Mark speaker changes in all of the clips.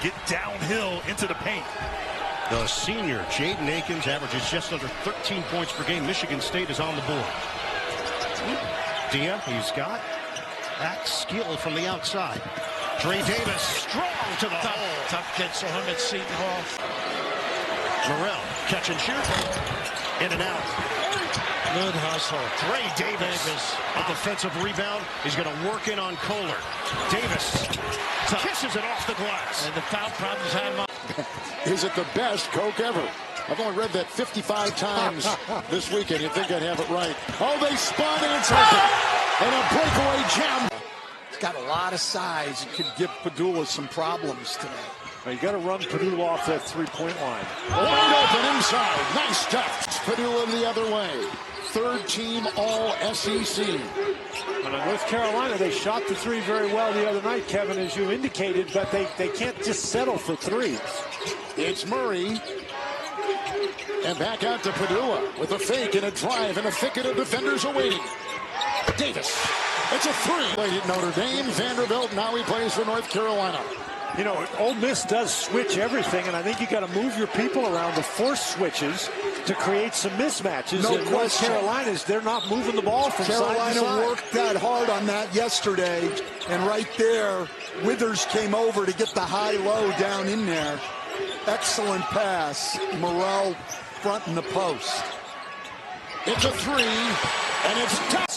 Speaker 1: get downhill into the paint.
Speaker 2: The senior, Jaden Akins, averages just under 13 points per game. Michigan State is on the board. Dia, he's got that skill from the outside. Dre Davis, strong to the hole.
Speaker 3: Tough kid, so him at Seton Hall.
Speaker 2: Morrell, catch and shoot. In and out.
Speaker 3: Good hustle.
Speaker 2: Dre Davis, a defensive rebound. He's going to work in on Kohler. Davis kisses it off the glass.
Speaker 3: And the foul problems had him.
Speaker 4: Is it the best Coke ever? I've only read that 55 times this weekend. You'd think I'd have it right. Oh, they spun and it's open. And a breakaway gem.
Speaker 5: He's got a lot of size. It could give Padula some problems today.
Speaker 6: You got to run Padula off that three-point line.
Speaker 4: Wide open inside. Nice stuff. Padula the other way. Third team All-SEC.
Speaker 6: And on North Carolina, they shot the three very well the other night, Kevin, as you indicated, but they can't just settle for threes.
Speaker 4: It's Murray. And back out to Padula with a fake and a drive and a thicket of defenders awaiting. Davis. It's a three. Played at Notre Dame, Vanderbilt. Now he plays for North Carolina.
Speaker 6: You know, Ole Miss does switch everything, and I think you got to move your people around to force switches to create some mismatches.
Speaker 5: No
Speaker 6: and
Speaker 5: question.
Speaker 6: North Carolina's, they're not moving the ball from
Speaker 5: Carolina
Speaker 6: side to side.
Speaker 5: worked that hard on that yesterday, and right there, Withers came over to get the high-low down in there. Excellent pass. Morrell fronting the post.
Speaker 4: It's a three, and it's tough.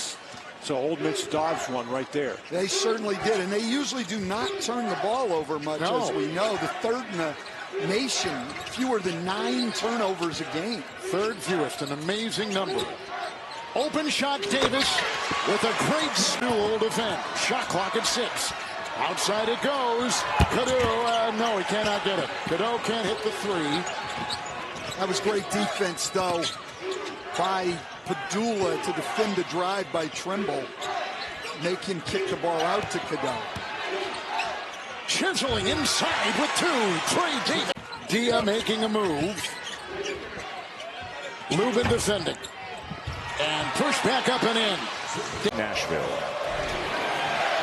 Speaker 6: So Ole Miss dodged one right there.
Speaker 5: They certainly did, and they usually do not turn the ball over much, as we know. The third in the nation, fewer than 9 turnovers a game.
Speaker 4: Third fewest, an amazing number. Open shot, Davis with a great stool defend. Shot clock at 6. Outside it goes. Cadeau, no, he cannot get it. Cadeau can't hit the three.
Speaker 5: That was great defense, though, by Padula to defend the drive by Trimble. Make him kick the ball out to Cadeau.
Speaker 4: Chiseling inside with 2. Trey Davis. Dia making a move. Lubin defending. And push back up and in.
Speaker 7: Nashville.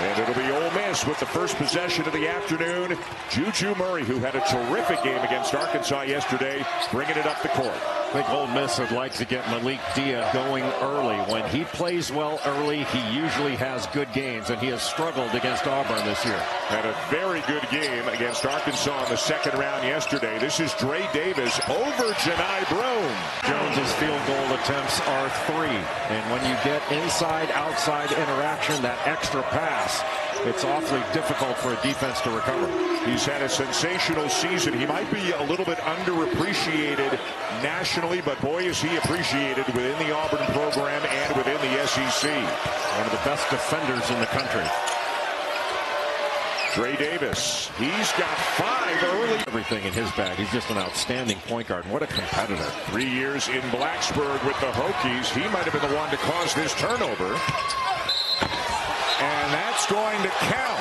Speaker 7: And it'll be Ole Miss with the first possession of the afternoon. Juju Murray, who had a terrific game against Arkansas yesterday, bringing it up the court.
Speaker 2: I think Ole Miss would like to get Malik Dia going early. When he plays well early, he usually has good games, and he has struggled against Auburn this year.
Speaker 7: Had a very good game against Arkansas in the second round yesterday. This is Dre Davis over Janai Broome.
Speaker 2: Jones's field goal attempts are 3. And when you get inside-outside interaction, that extra pass, it's awfully difficult for a defense to recover.
Speaker 7: He's had a sensational season. He might be a little bit underappreciated nationally, but boy, is he appreciated within the Auburn program and within the SEC.
Speaker 2: One of the best defenders in the country.
Speaker 7: Dre Davis, he's got 5 early.
Speaker 2: Everything in his bag. He's just an outstanding point guard. What a competitor.
Speaker 7: 3 years in Blacksburg with the Hokies. He might have been the one to cause this turnover. And that's going to count.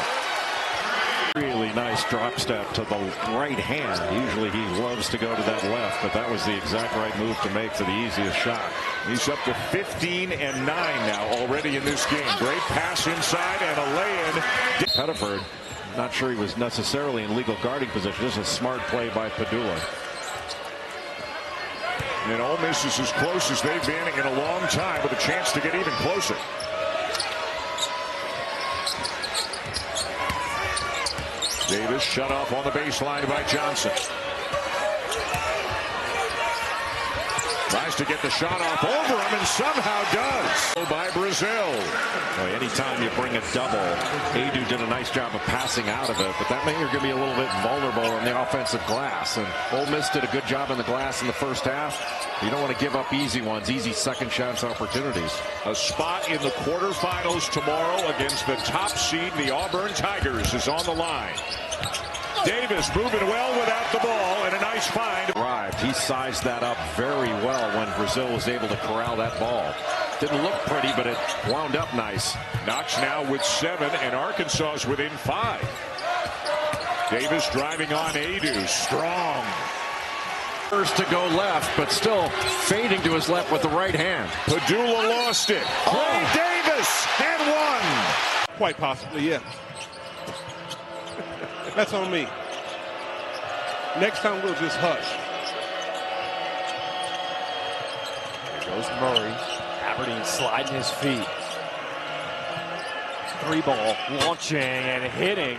Speaker 2: Really nice drop step to the right hand. Usually he loves to go to that left, but that was the exact right move to make for the easiest shot.
Speaker 7: He's up to 15 and 9 now already in this game. Great pass inside and a lay-in.
Speaker 2: Pettiford, not sure he was necessarily in legal guarding position. This is a smart play by Padula.
Speaker 7: And Ole Miss is as close as they've been in a long time, with a chance to get even closer. Davis shut off on the baseline by Johnson. Tries to get the shot off over him and somehow does. By Brazil.
Speaker 2: Boy, anytime you bring a double, Adu did a nice job of passing out of it, but that means you're going to be a little bit vulnerable in the offensive glass. And Ole Miss did a good job in the glass in the first half. You don't want to give up easy ones, easy second chance opportunities.
Speaker 7: A spot in the quarterfinals tomorrow against the top seed, the Auburn Tigers, is on the line. Davis moving well without the ball, and a nice find.
Speaker 2: Arrived. He sized that up very well when Brazil was able to corral that ball. Didn't look pretty, but it wound up nice.
Speaker 7: Knox now with 7, and Arkansas is within 5. Davis driving on Adu. Strong.
Speaker 2: First to go left, but still fading to his left with the right hand.
Speaker 7: Padula lost it. Davis and 1.
Speaker 1: Quite possibly, yeah. That's on me.
Speaker 8: Next time we'll just hush.
Speaker 9: There goes Murray. Aberdeen sliding his feet. 3-ball, launching and hitting.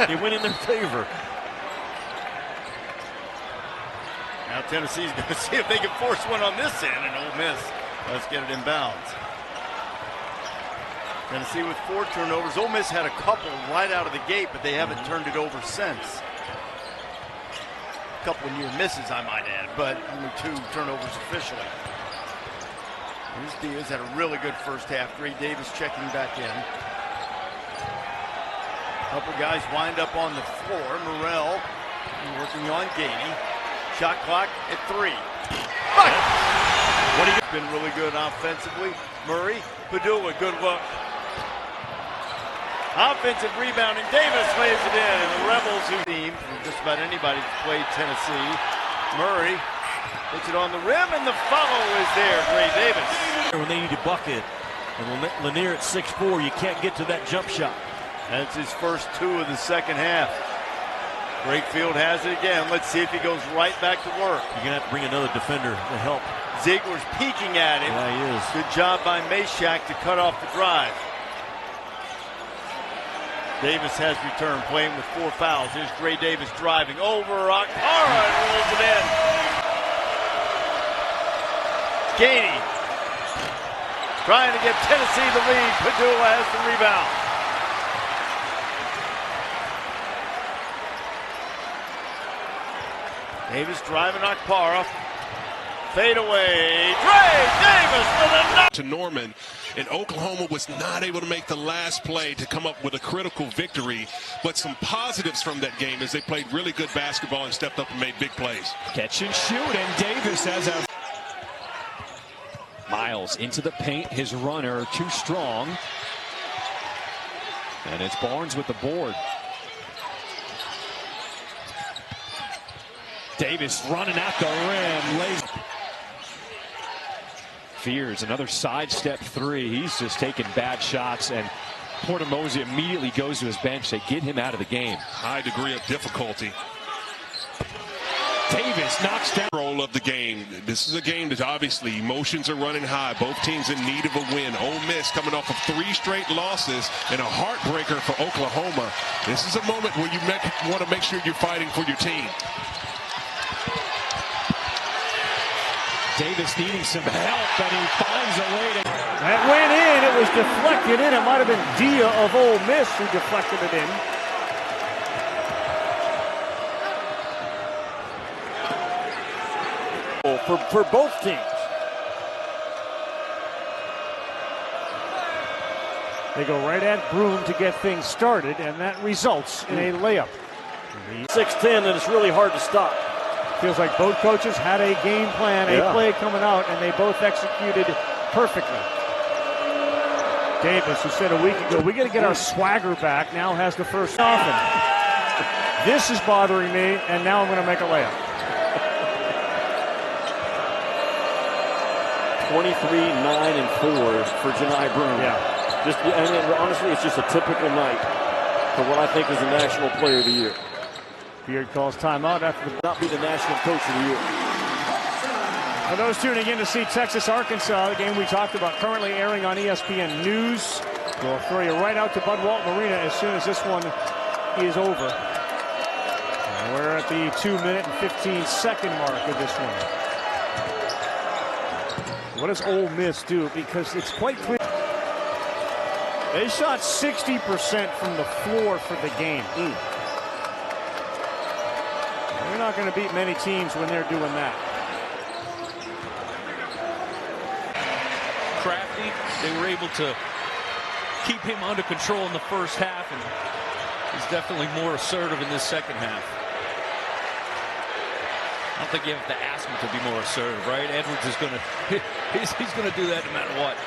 Speaker 3: It went in their favor.
Speaker 1: Now Tennessee's going to see if they can force one on this end, and Ole Miss, let's get it in bounds. Tennessee with 4 turnovers. Ole Miss had a couple right out of the gate, but they haven't turned it over since. A couple of near misses, I might add, but only 2 turnovers officially. Here's Diaz, had a really good first half. Gray Davis checking back in. Couple guys wind up on the floor. Morrell working on Gainey. Shot clock at 3. What he been really good offensively. Murray, Padula, good look. Offensive rebound, and Davis lays it in. And the Rebels, who team from just about anybody that's played Tennessee. Murray puts it on the rim, and the follow is there. Gray Davis.
Speaker 3: When they need a bucket, and Lanier at 6'4", you can't get to that jump shot.
Speaker 1: That's his first 2 of the second half. Brakefield has it again. Let's see if he goes right back to work.
Speaker 3: You're going to have to bring another defender to help.
Speaker 1: Ziegler's peeking at him.
Speaker 3: Yeah, he is.
Speaker 1: Good job by Meshack to cut off the drive. Davis has returned, playing with 4 fouls. Here's Gray Davis driving over Akpara and rolls it in. Gainey trying to give Tennessee the lead. Padula has the rebound. Davis driving Akpara. Fade away. Gray Davis with a knock.
Speaker 8: To Norman, and Oklahoma was not able to make the last play to come up with a critical victory. But some positives from that game is they played really good basketball and stepped up and made big plays.
Speaker 9: Catch and shoot, and Davis has a... Miles into the paint, his runner too strong. And it's Barnes with the board. Davis running at the rim, lays. Fears another sidestep 3. He's just taking bad shots, and Portamosi immediately goes to his bench. They get him out of the game.
Speaker 8: High degree of difficulty.
Speaker 9: Davis knocks down.
Speaker 8: Role of the game. This is a game that obviously emotions are running high. Both teams in need of a win. Ole Miss coming off of 3 straight losses and a heartbreaker for Oklahoma. This is a moment where you want to make sure you're fighting for your team.
Speaker 9: Davis needing some help, and he finds a way to...
Speaker 6: That went in. It was deflected in. It might have been Dia of Ole Miss who deflected it in. For both teams. They go right at Broom to get things started, and that results in a layup. 6-10, and it's really hard to stop. Feels like both coaches had a game plan, a play coming out, and they both executed perfectly. Davis, who said a week ago, we got to get our swagger back, now has the first often. This is bothering me, and now I'm going to make a layup.
Speaker 10: 23-9-4 for Janai Broom. And honestly, it's just a typical night for what I think is the National Player of the Year.
Speaker 6: Beard calls timeout after the...
Speaker 10: Not be the National Coach of the Year.
Speaker 6: For those tuning in to see Texas-Arkansas, the game we talked about, currently airing on ESPN News. We'll throw you right out to Bud Walton Arena as soon as this one is over. And we're at the 2-minute and 15-second mark of this one. What does Ole Miss do? Because it's quite clear. They shot 60% from the floor for the game. They're not going to beat many teams when they're doing that.
Speaker 3: Crafty, they were able to keep him under control in the first half, and He's definitely more assertive in this second half. I don't think you have to ask him to be more assertive, right? Edwards is going to he's going to do that no matter what.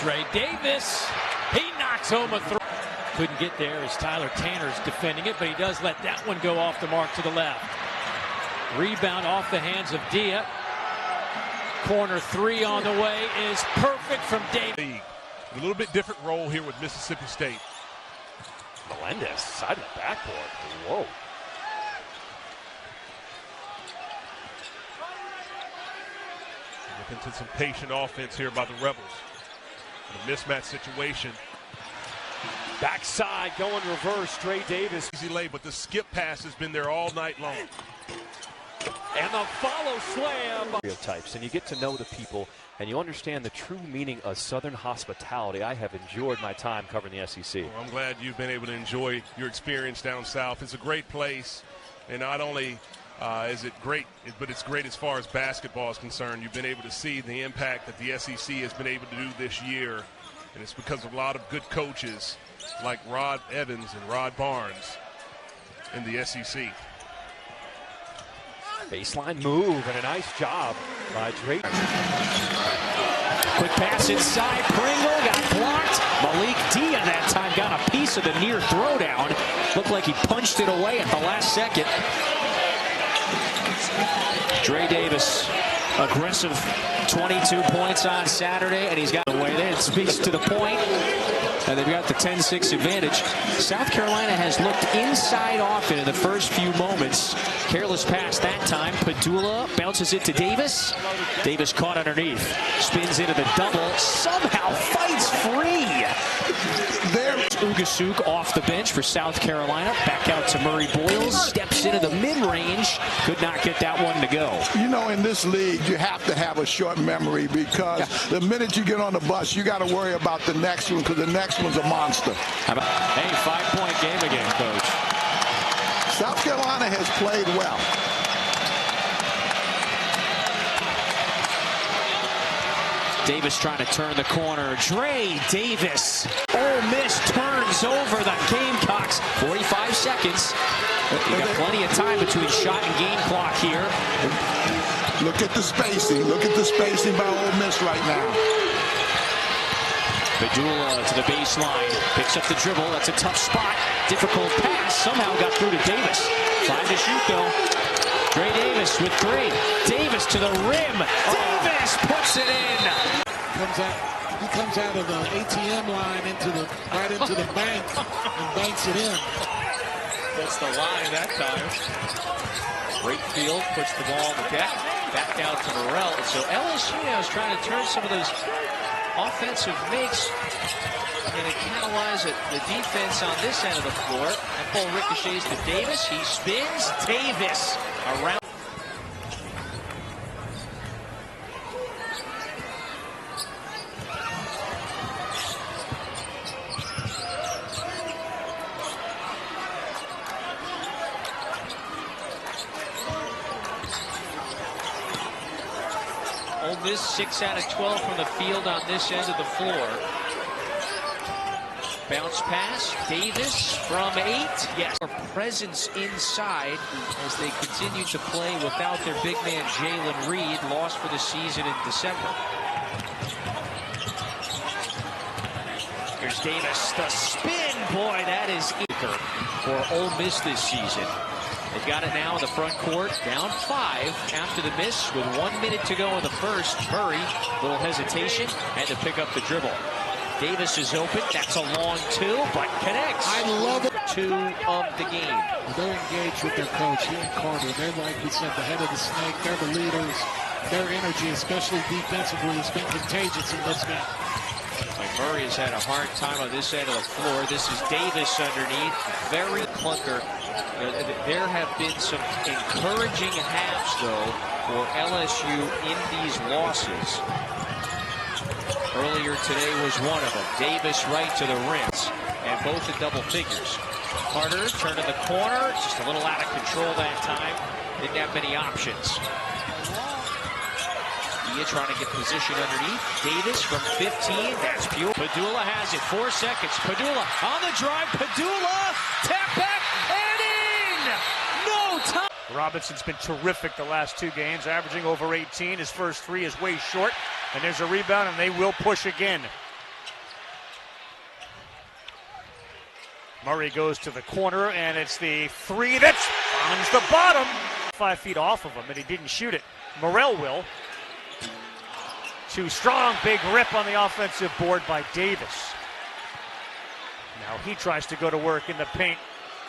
Speaker 3: Dre Davis, he knocks home a three. Couldn't get there as Tyler Tanner's defending it, but he does let that one go off the mark to the left. Rebound off the hands of Dia. Corner three on the way is perfect from Davis.
Speaker 8: A little bit different role here with Mississippi State.
Speaker 9: Melendez, side of the backboard. Whoa.
Speaker 8: Looking to some patient offense here by the Rebels. In a mismatch situation.
Speaker 9: Backside, going reverse, Dre Davis.
Speaker 8: Easy lay, but the skip pass has been there all night long.
Speaker 9: And the follow slam. Stereotypes, and you get to know the people, and you understand the true meaning of Southern hospitality. I have enjoyed my time covering the SEC.
Speaker 8: Well, I'm glad you've been able to enjoy your experience down south. It's a great place, and not only is it great, but it's great as far as basketball is concerned. You've been able to see the impact that the SEC has been able to do this year, and it's because of a lot of good coaches like Rod Evans and Rod Barnes in the SEC.
Speaker 9: Baseline move and a nice job by Drake.
Speaker 11: Quick pass inside. Pringle got blocked. Malik Dia that time got a piece of the near throwdown. Looked like he punched it away at the last second. Dre Davis, aggressive 22 points on Saturday, and he's got away there. It speaks to the point. And they've got the 10-6 advantage. South Carolina has looked inside often in the first few moments. Careless pass that time. Padula bounces it to Davis. Davis caught underneath. Spins into the double. Somehow fights free. There's Ugasuk off the bench for South Carolina. Back out to Murray Boyles. Steps into the mid-range. Could not get that one to go.
Speaker 12: You know, in this league, you have to have a short memory because the minute you get on the bus, you got to worry about the next one because the next one's a monster.
Speaker 11: Hey, 5-point game again, Coach.
Speaker 12: South Carolina has played well.
Speaker 11: Davis trying to turn the corner. Dre Davis. Ole Miss turns over the Gamecocks. 45 seconds. You got plenty of time between shot and game clock here.
Speaker 12: Look at the spacing. Look at the spacing by Ole Miss right now.
Speaker 11: Padula to the baseline. Picks up the dribble. That's a tough spot. Difficult pass. Somehow got through to Davis. 5 to shoot, though. Dre Davis with 3. Davis to the rim. Davis puts it in.
Speaker 13: He comes out of the ATM line right into the bank and banks it in.
Speaker 3: That's the line that time. Wakefield puts the ball on the deck. Back out to Morrell. So LSU now is trying to turn some of those offensive makes and it catalyzes the defense on this end of the floor. That ball ricochets to Davis. He spins. Davis around. Ole Miss 6 out of 12 from the field on this end of the floor. Bounce pass, Davis from 8. Yes, presence inside as they continue to play without their big man Jalen Reed, lost for the season in December. Here's Davis, the spin, boy, that is eager for Ole Miss this season. They've got it now in the front court, down 5 after the miss with 1 minute to go in the first. Murray, little hesitation, had to pick up the dribble. Davis is open, that's a long 2, but connects.
Speaker 13: I love it.
Speaker 3: 2 of the game.
Speaker 13: They're engaged with their coach, Ian Carter. They're, like we said, the head of the snake. They're the leaders. Their energy, especially defensively, has been contagious in this game.
Speaker 3: Murray has had a hard time on this end of the floor. This is Davis underneath. Very clunker. There have been some encouraging halves, though, for LSU in these losses. Earlier today was one of them. Davis right to the rim, and both in double figures. Carter turning the corner, just a little out of control that time. Didn't have many options.
Speaker 11: Garcia trying to get position underneath. Davis from 15. That's Pure. Padula has it. 4 seconds. Padula on the drive. Padula. Tap back and in. No time.
Speaker 6: Robinson's been terrific the last 2 games, averaging over 18. His first 3 is way short. And there's a rebound, and they will push again. Murray goes to the corner, and it's the 3 that finds the bottom. 5 feet off of him, and he didn't shoot it. Morrell will. Too strong, big rip on the offensive board by Davis. Now he tries to go to work in the paint.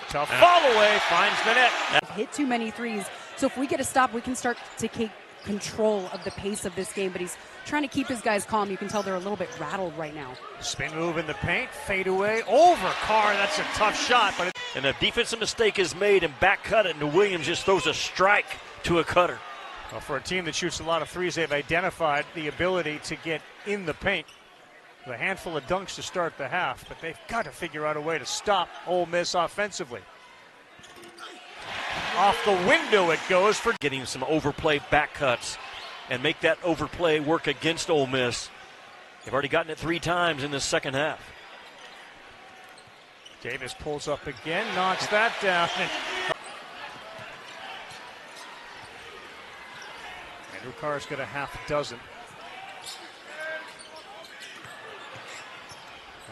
Speaker 6: Tough fall away, finds the net.
Speaker 14: Hit too many threes, so if we get a stop, we can start to take control of the pace of this game, but he's trying to keep his guys calm. You can tell they're a little bit rattled right now.
Speaker 6: Spin move in the paint, fade away, over Carr. That's a tough shot, but
Speaker 15: and a defensive mistake is made and back cut it, and Williams just throws a strike to a cutter.
Speaker 6: Well, for a team that shoots a lot of threes, they've identified the ability to get in the paint. With a handful of dunks to start the half, but they've got to figure out a way to stop Ole Miss offensively. Off the window it goes for
Speaker 15: getting some overplay back cuts and make that overplay work against Ole Miss. They've already gotten it 3 times in this second half.
Speaker 6: Davis pulls up again, knocks that down. Andrew Carr's got a half dozen.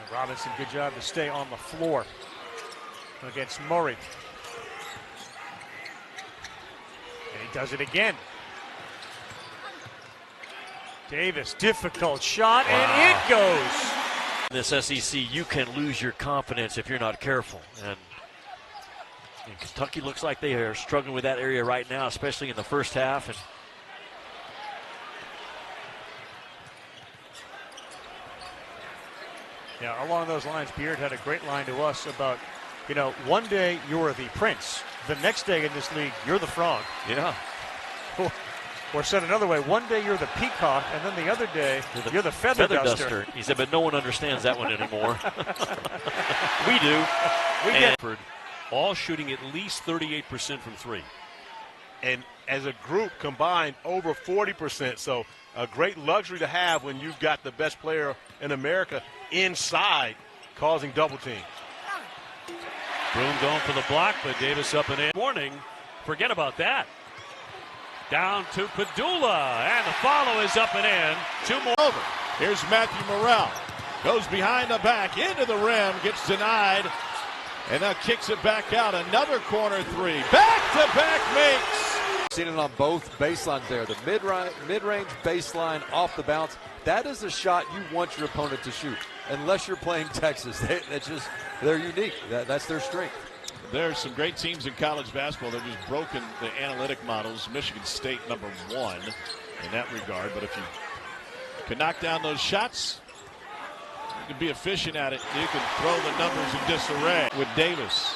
Speaker 6: And Robinson, good job to stay on the floor against Murray. And he does it again. Davis, difficult shot, and it goes.
Speaker 15: In this SEC, you can lose your confidence if you're not careful. And Kentucky looks like they are struggling with that area right now, especially in the first half. And
Speaker 6: yeah, along those lines, Beard had a great line to us about, you know, one day you're the prince. The next day in this league, you're the frog.
Speaker 15: Yeah.
Speaker 6: Or said another way, one day you're the peacock, and then the other day you're the feather duster.
Speaker 15: He said, but no one understands that one anymore. We do.
Speaker 16: We get all shooting at least 38% from 3. And as a group combined, over 40%. So a great luxury to have when you've got the best player in America inside causing double team.
Speaker 7: Broom going for the block, but Davis up and in. Warning, forget about that. Down to Padula, and the follow is up and in. 2 more.
Speaker 1: Over. Here's Matthew Morrell. Goes behind the back, into the rim, gets denied, and now kicks it back out. Another corner 3. Back-to-back makes.
Speaker 17: Seen it on both baselines there. The mid-range baseline off the bounce. That is a shot you want your opponent to shoot. Unless you're playing Texas. They're unique. That's their strength.
Speaker 7: There's some great teams in college basketball that have just broken the analytic models. Michigan State #1 in that regard. But if you can knock down those shots, you can be efficient at it. You can throw the numbers in disarray.
Speaker 1: With Davis.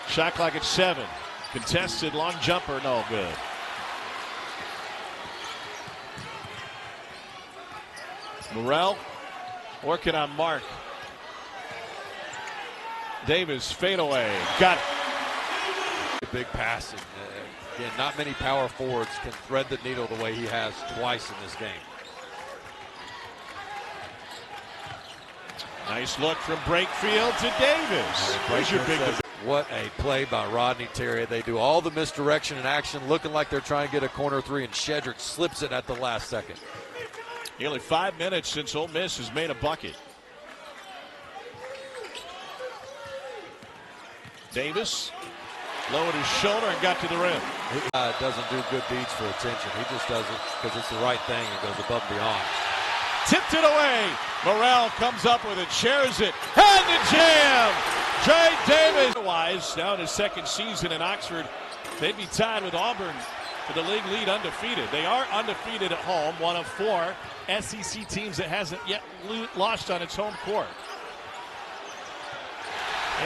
Speaker 1: Shot clock at 7. Contested long jumper, no good. Morrell working on Mark. Davis fadeaway, got it.
Speaker 17: Big passing. Again, not many power forwards can thread the needle the way he has twice in this game.
Speaker 1: Nice look from Brakefield to Davis.
Speaker 17: What a play by Rodney Terry. They do all the misdirection and action, looking like they're trying to get a corner 3, and Shedrick slips it at the last second.
Speaker 1: Nearly 5 minutes since Ole Miss has made a bucket. Davis lowered his shoulder and got to the rim.
Speaker 17: He doesn't do good deeds for attention. He just does it because it's the right thing and goes above and beyond.
Speaker 1: Tipped it away. Morrell comes up with it, shares it, and the jam. Jay Davis. Otherwise, now in his second season in Oxford, they'd be tied with Auburn for the league lead undefeated. They are undefeated at home, one of 4 SEC teams that hasn't yet lost on its home court.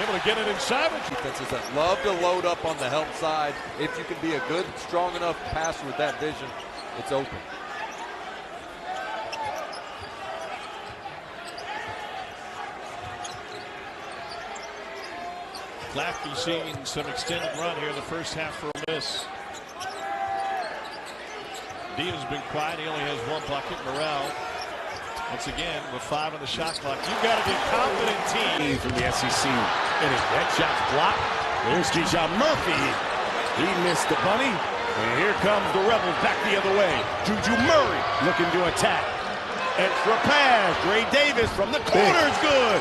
Speaker 1: Able to get it inside.
Speaker 17: Defenses that love to load up on the help side. If you can be a good, strong enough passer with that vision, it's open.
Speaker 1: Lafky seeing some extended run here in the first half for Ole Miss. Dia's been quiet. He only has one bucket. Morrell, once again, with 5 on the shot clock. You've got to be a confident team.
Speaker 6: From the SEC. And that shot's blocked. There's Dejon Murphy. He missed the bunny. And here comes the Rebels back the other way. Juju Murray looking to attack. Extra pass. Dre Davis from the corner is good.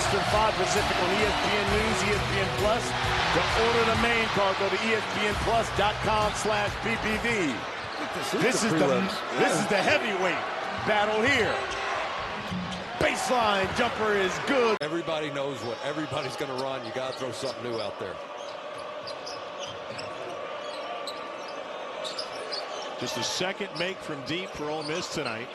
Speaker 6: 5 Pacific on ESPN News, ESPN Plus. To order the main card, go to ESPNplus.com/PPV. This is the heavyweight battle here. Baseline jumper is good.
Speaker 17: Everybody knows what everybody's going to run. You got to throw something new out there.
Speaker 1: Just a second make from deep for Ole Miss tonight.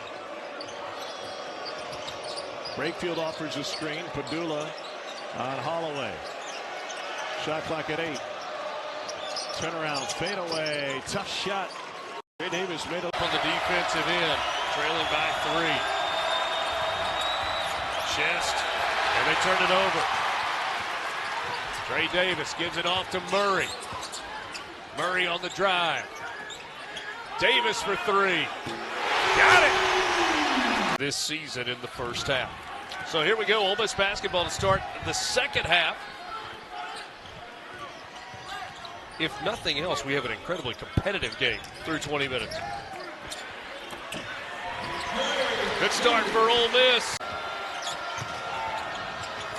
Speaker 1: Brakefield offers a screen. Padula on Holloway. Shot clock at 8. Turnaround, fade away, tough shot. Trey Davis made up on the defensive end, trailing by 3. Chest, and they turn it over. Trey Davis gives it off to Murray. Murray on the drive. Davis for 3. Got it! This season in the first half. So here we go, Ole Miss basketball to start the second half. If nothing else, we have an incredibly competitive game through 20 minutes. Good start for Ole Miss.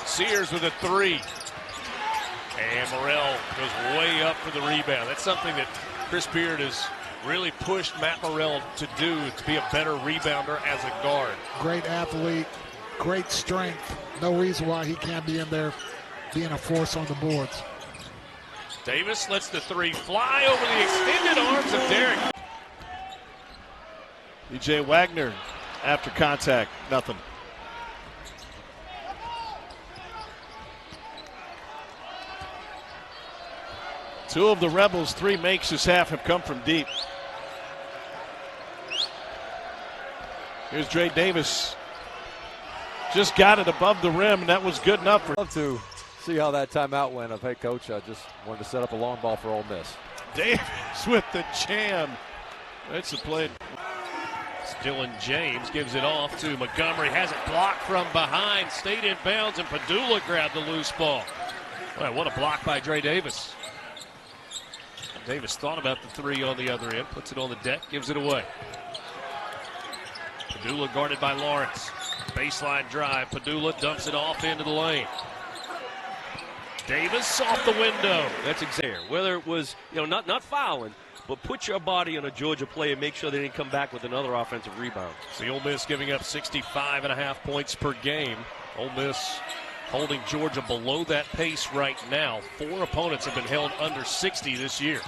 Speaker 1: Sears with a 3. And Morrell goes way up for the rebound. That's something that Chris Beard has really pushed Matt Morrell to do, to be a better rebounder as a guard.
Speaker 13: Great athlete, great strength. No reason why he can't be in there being a force on the boards.
Speaker 1: Davis lets the 3 fly over the extended arms of Derek. E.J. Wagner after contact, nothing. Two of the Rebels' 3 makes this half have come from deep. Here's Dre Davis. Just got it above the rim, and that was good enough for.
Speaker 17: Love to see how that timeout went of, hey, coach, I just wanted to set up a long ball for Ole Miss.
Speaker 1: Davis with the jam. That's a play. Dylan James gives it off to Montgomery. Has it blocked from behind. Stayed in bounds, and Padula grabbed the loose ball. Boy, what a block by Dre Davis. Davis thought about the 3 on the other end. Puts it on the deck, gives it away. Padula guarded by Lawrence. Baseline drive. Padula dumps it off into the lane. Davis off the window.
Speaker 9: That's exactly. Whether it was, not fouling, but put your body on a Georgia play and make sure they didn't come back with another offensive rebound.
Speaker 1: The Ole Miss giving up 65.5 points per game. Ole Miss holding Georgia below that pace right now. 4 opponents have been held under 60 this year.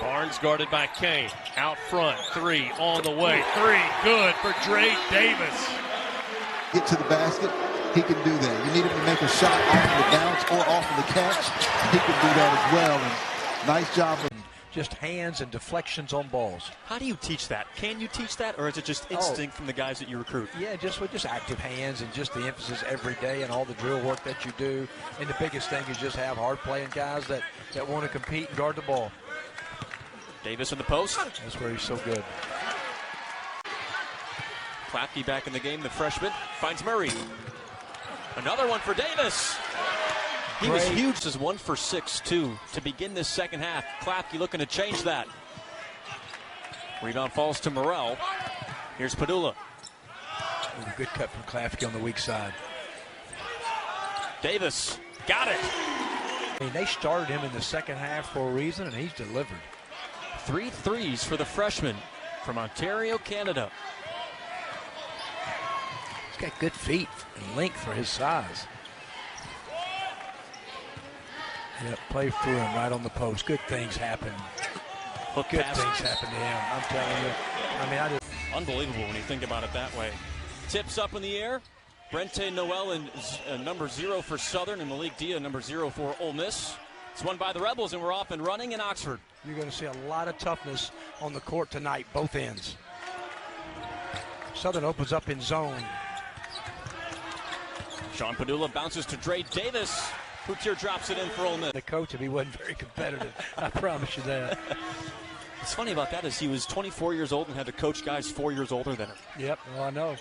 Speaker 1: Barnes guarded by Kane. Out front, 3 on the way. 3 good for Dre Davis.
Speaker 18: Get to the basket, he can do that. You need him to make a shot off of the bounce or off of the catch. He can do that as well. And nice job.
Speaker 19: Just hands and deflections on balls.
Speaker 9: How do you teach that? Can you teach that, or is it just instinct from the guys that you recruit?
Speaker 19: Yeah, just active hands and just the emphasis every day and all the drill work that you do. And the biggest thing is just have hard-playing guys that want to compete and guard the ball.
Speaker 9: Davis in the post.
Speaker 19: That's where he's so good.
Speaker 9: Klapke back in the game, the freshman. Finds Murray. Another one for Davis. He was huge. This is 1 for 6, too, to begin this second half. Klapke looking to change that. Rebound falls to Morrell. Here's Padula.
Speaker 19: A good cut from Klapke on the weak side.
Speaker 9: Davis got it.
Speaker 19: I mean, they started him in the second half for a reason, and he's delivered.
Speaker 9: 3 threes for the freshman from Ontario, Canada.
Speaker 19: He's got good feet and length for his size. Yep, play through him right on the post. Good things happen.
Speaker 9: Good
Speaker 19: things happen to him. I'm telling you. I mean,
Speaker 9: unbelievable when you think about it that way. Tips up in the air. Brente Noel and number 0 for Southern, and Malik Dia, number 0 for Ole Miss. It's won by the Rebels, and we're off and running in Oxford.
Speaker 19: You're going to see a lot of toughness on the court tonight, both ends. Southern opens up in zone.
Speaker 9: Sean Padula bounces to Dre Davis. who teardrops it in for Ole Miss.
Speaker 19: The coach, if he wasn't very competitive, I promise you that.
Speaker 9: What's funny about that is he was 24 years old and had to coach guys 4 years older than him.
Speaker 19: Yep, well, I know.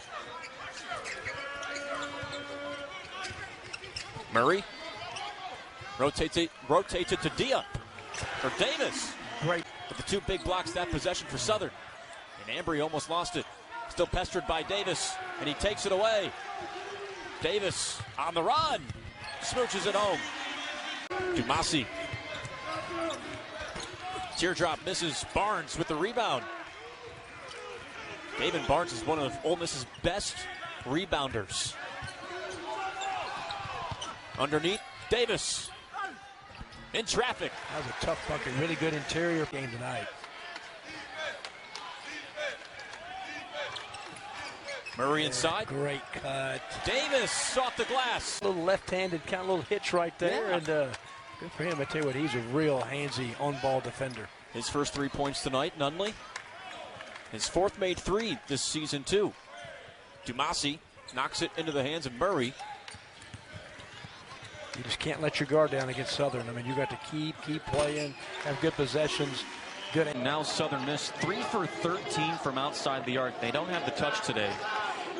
Speaker 9: Murray rotates it to Dia for Davis.
Speaker 19: Great.
Speaker 9: But the two big blocks that possession for Southern. And Ambry almost lost it. Still pestered by Davis, and he takes it away. Davis on the run. Smooches it home. Dumasi. Teardrop misses. Barnes with the rebound. David Barnes is one of Ole Miss's best rebounders. Underneath, Davis. In traffic.
Speaker 19: That was a tough bucket. Really good interior game tonight.
Speaker 9: Murray inside.
Speaker 19: Great cut.
Speaker 9: Davis off the glass.
Speaker 19: A little left-handed, kind of little hitch right there. Yeah. And good for him. I tell you what, he's a real handsy on-ball defender.
Speaker 9: His first 3 points tonight, Nunley. His fourth made three this season, too. Dumasi knocks it into the hands of Murray.
Speaker 19: You just can't let your guard down against Southern. I mean, you got to keep playing, have good possessions. Good.
Speaker 3: And now Southern Miss 3 for 13 from outside the arc. They don't have the touch today.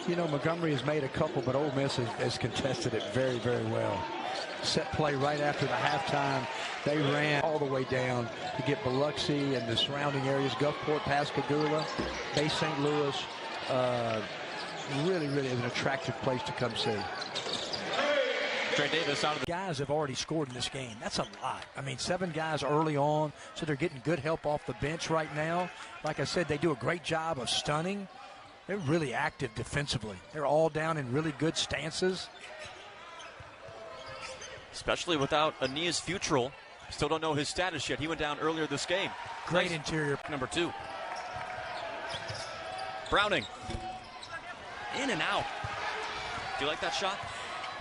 Speaker 19: You know, Montgomery has made a couple, but Ole Miss has contested it very, very well. Set play right after the halftime. They ran all the way down to get Biloxi and the surrounding areas. Gulfport, Pascagoula, Bay St. Louis. Really, really an attractive place to come see.
Speaker 3: Trey Davis out of the
Speaker 19: guys have already scored in this game. That's a lot. I mean, 7 guys early on, so they're getting good help off the bench right now. Like I said, they do a great job of stunning. They're really active defensively. They're all down in really good stances.
Speaker 9: Especially without Aeneas Futrell. Still don't know his status yet. He went down earlier this game.
Speaker 19: Great interior.
Speaker 9: Number 2. Browning. In and out. Do you like that shot?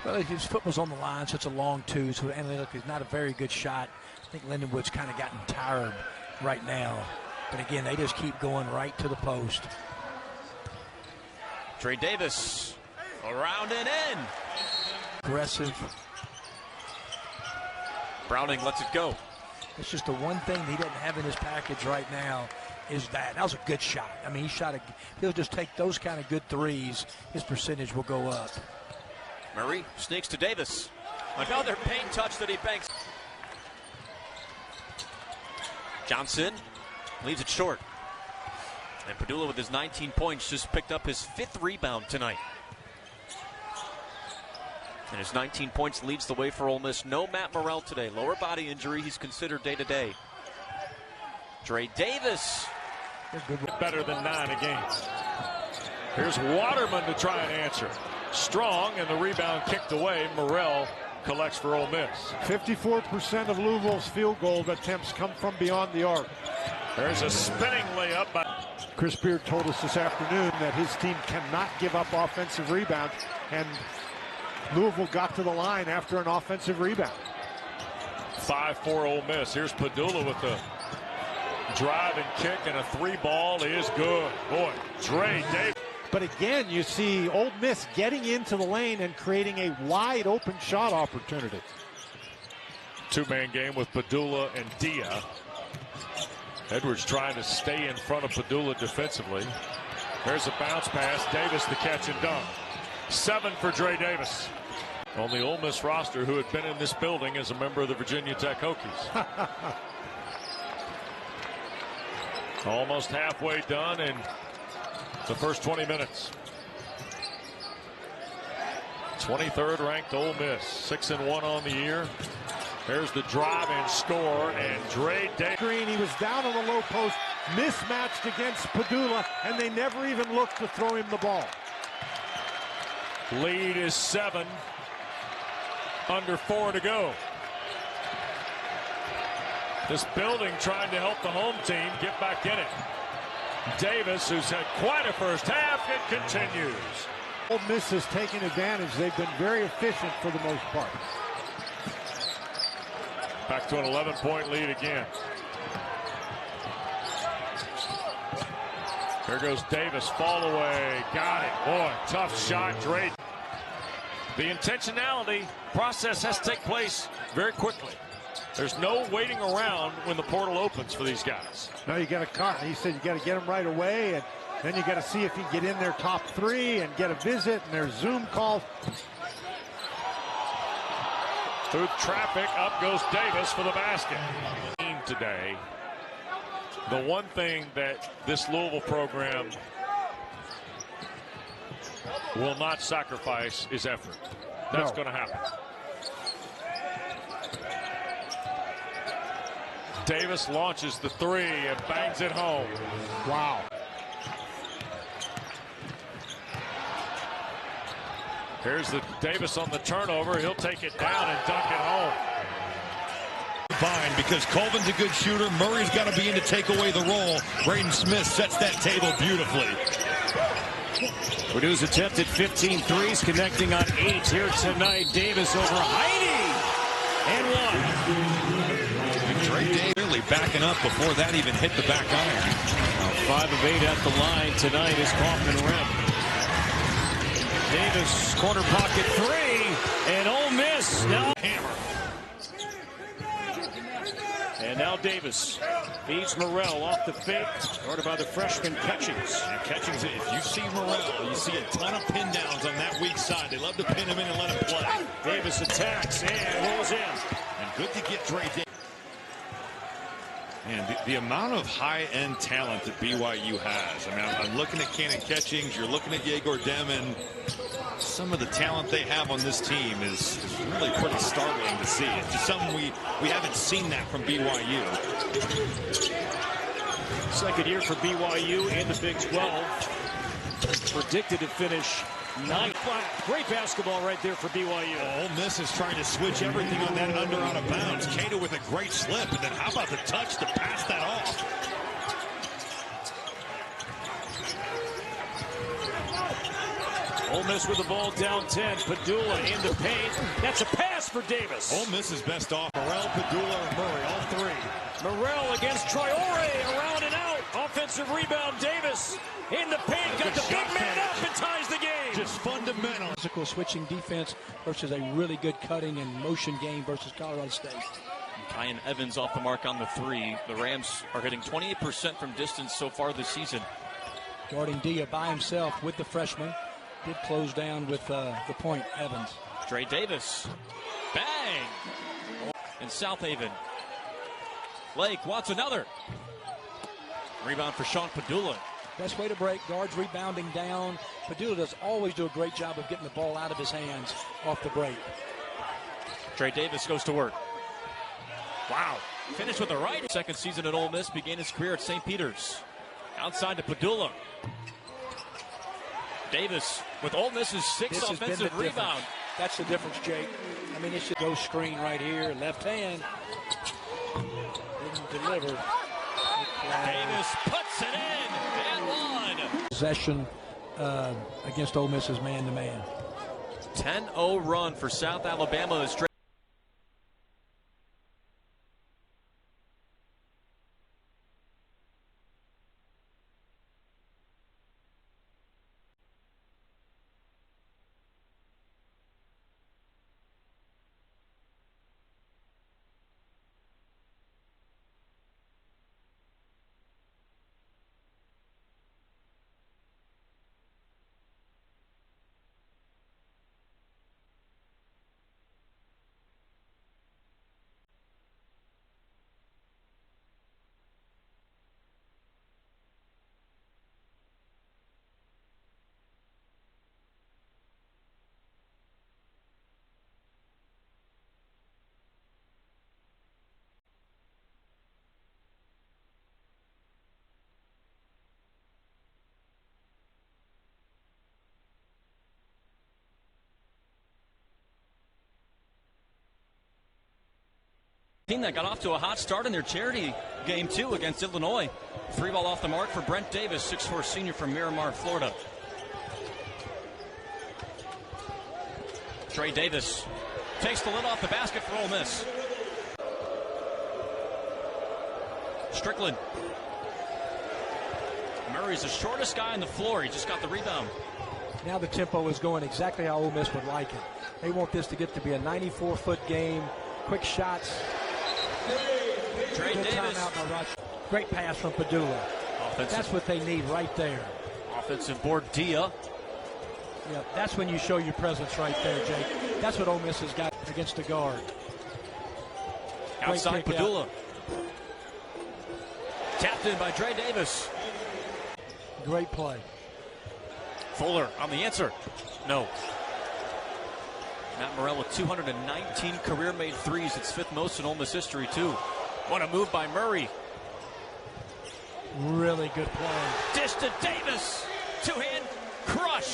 Speaker 19: Well, his foot was on the line, so it's a long two, so analytically it's not a very good shot. I think Lindenwood's kind of gotten tired right now. But again, they just keep going right to the post.
Speaker 9: Trey Davis around and in.
Speaker 19: Aggressive.
Speaker 9: Browning lets it go.
Speaker 19: It's just the one thing he doesn't have in his package right now is that. That was a good shot. I mean, he'll just take those kind of good threes. His percentage will go up.
Speaker 9: Murray sneaks to Davis. Another paint touch that he banks. Johnson leaves it short. And Padula with his 19 points just picked up his 5th rebound tonight. And his 19 points leads the way for Ole Miss. No Matt Morrell today. Lower body injury. He's considered day-to-day. Trey Davis.
Speaker 1: Better than 9 a game. Here's Waterman to try and answer. Strong, and the rebound kicked away. Morrell collects for Ole Miss.
Speaker 6: 54% of Louisville's field goal attempts come from beyond the arc.
Speaker 1: There's a spinning layup by
Speaker 6: Chris Beard told us this afternoon that his team cannot give up offensive rebounds, and Louisville got to the line after an offensive rebound.
Speaker 1: 5-4 Ole Miss. Here's Padula with the drive and kick, and a 3 ball is good. Boy, Trey Davis.
Speaker 6: But again, you see Ole Miss getting into the lane and creating a wide open shot opportunity.
Speaker 1: 2-man game with Padula and Dia. Edwards trying to stay in front of Padula defensively. There's a bounce pass. Davis the catch and dunk. 7 for Trey Davis. On the Ole Miss roster who had been in this building as a member of the Virginia Tech Hokies. Almost halfway done in the first 20 minutes. 23rd ranked Ole Miss, 6-1 on the year. There's the drive and score, and Trey Davis.
Speaker 6: He was down on the low post, mismatched against Padula, and they never even looked to throw him the ball.
Speaker 1: Lead is 7. Under 4 to go. This building trying to help the home team get back in it. Davis, who's had quite a first half, it continues.
Speaker 6: Ole Miss has taken advantage. They've been very efficient for the most part.
Speaker 1: Back to an 11-point lead again. Here goes Davis, fall away, got it. Boy, tough shot, Drake.
Speaker 6: The intentionality process has to take place very quickly. There's no waiting around when the portal opens for these guys.
Speaker 20: No, you got to cut. He said you got to get him right away, and then you got to see if you get in their top 3 and get a visit, and there's Zoom calls.
Speaker 6: Through traffic, up goes Davis for the basket. Today, the one thing that this Louisville program will not sacrifice is effort. That's going to happen. Davis launches the 3 and bangs it home.
Speaker 20: Wow.
Speaker 6: Here's the Davis on the turnover. He'll take it down and dunk it home.
Speaker 21: Fine, because Colvin's a good shooter. Murray's got to be in to take away the role. Braden Smith sets that table beautifully.
Speaker 11: Purdue's attempted 15 threes, connecting on 8 here tonight. Davis over Heide. And 1.
Speaker 21: Trey Davis really backing up before that even hit the back iron.
Speaker 11: Now 5 of 8 at the line tonight is Kaufman rim. Davis, corner pocket 3, and Ole Miss now hammer. And now Davis feeds Morrell off the fake, guarded by the freshman Catchings.
Speaker 21: And Catchings, if you see Morrell, you see a ton of pin downs on that weak side. They love to pin him in and let him play.
Speaker 11: Davis attacks and rolls in.
Speaker 21: And good to get Dre Davis.
Speaker 22: And the amount of high-end talent that BYU has. I mean, I'm looking at Cannon Catchings. You're looking at Yegor Demin. Some of the talent they have on this team is really pretty startling to see. It's just something we haven't seen that from BYU.
Speaker 11: Second year for BYU in the Big 12. Predicted to finish 9. Great basketball right there for BYU.
Speaker 21: Ole Miss is trying to switch everything on that under out of bounds. Cato with a great slip, and then how about the touch to pass that off?
Speaker 11: Ole Miss with the ball down 10. Padula in the paint. That's a pass for Davis.
Speaker 21: Ole Miss's best off. Morrell, Padula, and Murray, all 3.
Speaker 11: Morrell against Traore, around and out. Offensive rebound, Davis in the paint. Got the big man up and ties the game.
Speaker 21: Just fundamental.
Speaker 19: Physical switching defense versus a really good cutting and motion game versus Colorado State.
Speaker 3: Kyan Evans off the mark on the 3. The Rams are hitting 28% from distance so far this season.
Speaker 19: Guarding Dia by himself with the freshman. Did close down with the point, Evans.
Speaker 3: Dre Davis. Bang! In South Haven. Lake wants another. Rebound for Sean Padula.
Speaker 19: Best way to break. Guards rebounding down. Padula does always do a great job of getting the ball out of his hands off the break.
Speaker 3: Dre Davis goes to work. Wow. Finished with the right. Second season at Ole Miss, began his career at St. Peter's. Outside to Padula. Davis with Ole Miss's 6th offensive rebound.
Speaker 19: That's the difference, Jake. I mean, it's a go screen right here. Left hand. Didn't deliver.
Speaker 3: Davis puts it in and 1.
Speaker 19: Possession against Ole Miss's man-to-man.
Speaker 3: 10-0 run for South Alabama. Team that got off to a hot start in their charity game 2 against Illinois. 3 ball off the mark for Brent Davis, 6'4" senior from Miramar, Florida. Trey Davis takes the lid off the basket for Ole Miss. Strickland. Murray's the shortest guy on the floor. He just got the rebound.
Speaker 19: Now the tempo is going exactly how Ole Miss would like it. They want this to get to be a 94-foot game, quick shots.
Speaker 11: Trey
Speaker 19: Good
Speaker 11: Davis.
Speaker 19: timeout by Roger. Great pass from Padula. That's what they need right there.
Speaker 3: Offensive board, Dia.
Speaker 19: Yeah, that's when you show your presence right there, Jake. That's what Ole Miss has got against the guard.
Speaker 3: Outside
Speaker 19: Great kick
Speaker 3: Padula.
Speaker 19: out.
Speaker 3: Tapped in by Trey Davis.
Speaker 19: Great play.
Speaker 3: Fuller on the answer. No. Matt Morrell with 219 career-made threes. It's fifth most in Ole Miss history, too. What a move by Murray.
Speaker 19: Really good play.
Speaker 3: Dish to Davis. Two-hand crush.